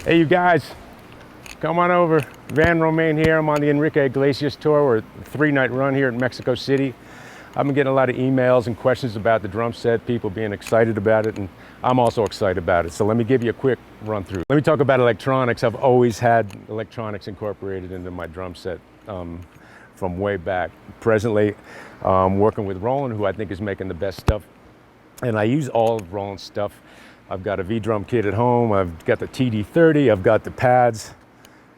Hey you guys, come on over. Romaine here. I'm on the Enrique Iglesias tour. We're a 3-night run here in Mexico City. I've been getting a lot of emails and questions about the drum set, people being excited about it, and I'm also excited about it. So let me give you a quick run through. Let me talk about electronics. I've always had electronics incorporated into my drum set from way back. Presently, working with Roland, who I think is making the best stuff. And I use all of Roland's stuff. I've got a V-drum kit at home. I've got the TD30. I've got the pads,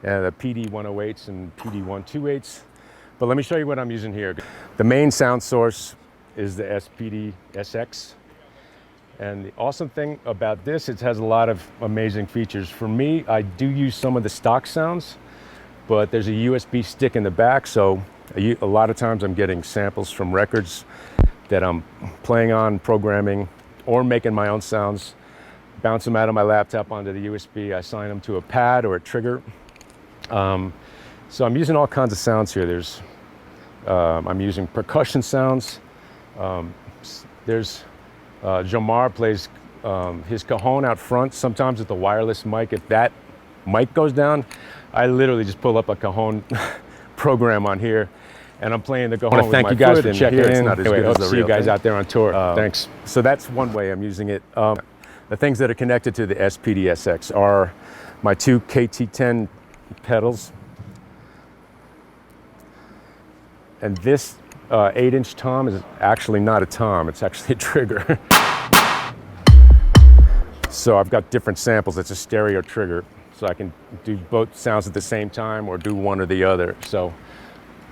the PD108s and PD128s. But let me show you what I'm using here. The main sound source is the SPD-SX. And the awesome thing about this, it has a lot of amazing features. For me, I do use some of the stock sounds, but there's a USB stick in the back. So a lot of times I'm getting samples from records that I'm playing on, programming, or making my own sounds. Bounce them out of my laptop onto the USB. I assign them to a pad or a trigger. So I'm using all kinds of sounds here. I'm using percussion sounds. There's Jomar plays his cajon out front, sometimes with the wireless mic. If that mic goes down, I literally just pull up a cajon program on here, and I'm playing the cajon. I want to thank you guys for checking in. Anyway, hope to see you guys out there on tour. Thanks. So that's one way I'm using it. The things that are connected to the SPD-SX are my 2 KT10 pedals. And this 8-inch tom is actually not a tom, it's actually a trigger. So I've got different samples. It's a stereo trigger. So I can do both sounds at the same time or do one or the other. So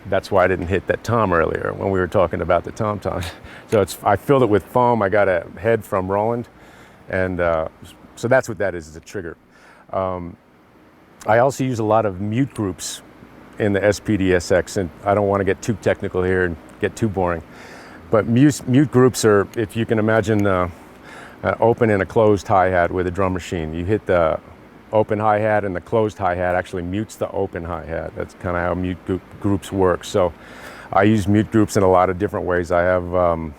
that's why I didn't hit that tom earlier when we were talking about the tom. So I filled it with foam. I got a head from Roland. And so that's what that is a trigger. I also use a lot of mute groups in the SPD-SX, and I don't want to get too technical here and get too boring. But mute groups are, if you can imagine, an open and a closed hi-hat with a drum machine. You hit the open hi-hat and the closed hi-hat actually mutes the open hi-hat. That's kind of how mute groups work. So I use mute groups in a lot of different ways. I have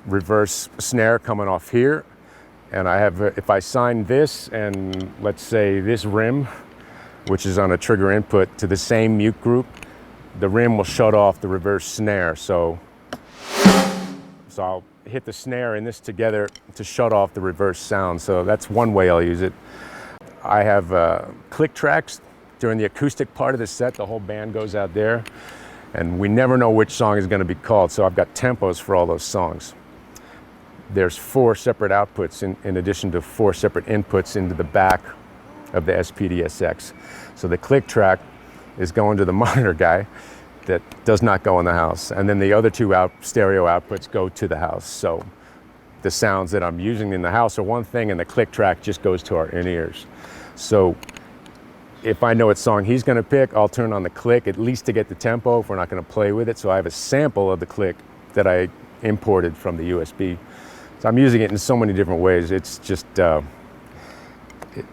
reverse snare coming off here, and I have, if I sign this and let's say this rim, which is on a trigger input, to the same mute group, the rim will shut off the reverse snare. So I'll hit the snare and this together to shut off the reverse sound. So that's one way I'll use it. I have click tracks during the acoustic part of the set. The whole band goes out there, and we never know which song is going to be called. So I've got tempos for all those songs. There's 4 separate outputs in addition to 4 separate inputs into the back of the SPD-SX. So the click track is going to the monitor guy that does not go in the house. And then the other 2 stereo outputs go to the house. So the sounds that I'm using in the house are one thing, and the click track just goes to our in-ears. So if I know what song he's going to pick, I'll turn on the click, at least to get the tempo if we're not going to play with it. So I have a sample of the click that I imported from the USB. So I'm using it in so many different ways. It's just,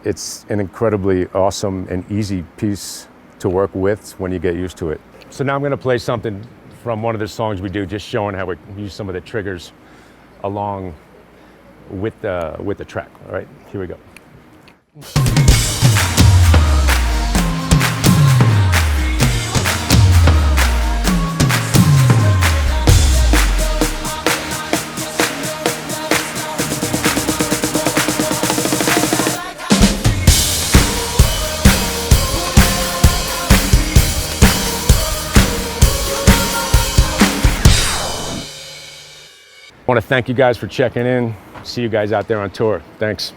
it's an incredibly awesome and easy piece to work with when you get used to it. So now I'm going to play something from one of the songs we do, just showing how we use some of the triggers along with the track. All right, here we go. I want to thank you guys for checking in. See you guys out there on tour. Thanks.